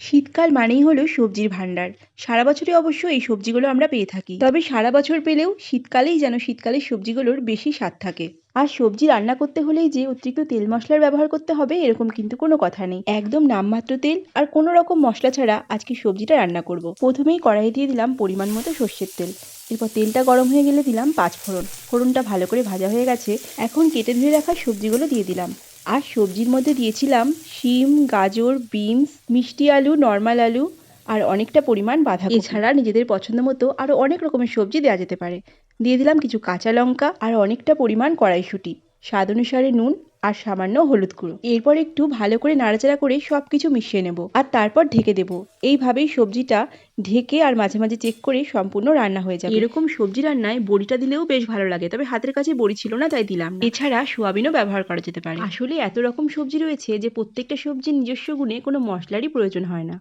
শীতকাল মানেই হলো সবজির ভাণ্ডার। সারা বছরই অবশ্য এই সবজিগুলো আমরা পেয়ে থাকি। তবে সারা বছর পেলেও শীতকালেই যেন শীতকালের সবজিগুলোর বেশি স্বাদ থাকে। আর সবজি রান্না করতে হলেই যে অতিরিক্ত তেল মশলার ব্যবহার করতে হবে এরকম কিন্তু কোনো কথা নেই। একদম নামমাত্র তেল আর কোনো রকম মশলা ছাড়া আজকে সবজিটা রান্না করব। প্রথমেই কড়াইয়ে দিয়ে দিলাম পরিমাণ মতো সর্ষের তেল। এরপর তেলটা গরম হয়ে গেলে দিলাম পাঁচফোড়ন। ফোড়নটা ভালো করে ভাজা হয়ে গেছে। এখন কেটে ধুয়ে রাখা সবজিগুলো দিয়ে দিলাম। আর সবজির মধ্যে দিয়েছিলাম শিম, গাজর, বিনস, মিষ্টি আলু, নর্মাল আলু আর অনেকটা পরিমাণ বাঁধাকপি। এছাড়া নিজেদের পছন্দ মতো আরও অনেক রকমের সবজি দেওয়া যেতে পারে। দিয়ে দিলাম কিছু কাঁচা লঙ্কা আর অনেকটা পরিমাণ কড়াইশুঁটি, স্বাদ অনুসারে নুন আর সামান্য হলুদ গুঁড়ো। এরপর একটু ভালো করে নাড়াচাড়া করে সব কিছু মিশিয়ে নেব আর তারপর ঢেকে দেব। এইভাবেই সবজিটা ঢেকে আর মাঝে মাঝে চেক করে সম্পূর্ণ রান্না হয়ে যাবে। এরকম সবজি রান্নায় বড়িটা দিলেও বেশ ভালো লাগে, তবে হাতের কাছে বড়ি ছিল না তাই দিলাম না। এছাড়া সোয়াবিনও ব্যবহার করা যেতে পারে। আসলে এত রকম সবজি রয়েছে যে প্রত্যেকটা সবজির নিজস্ব গুণে কোনো মশলারই প্রয়োজন হয় না।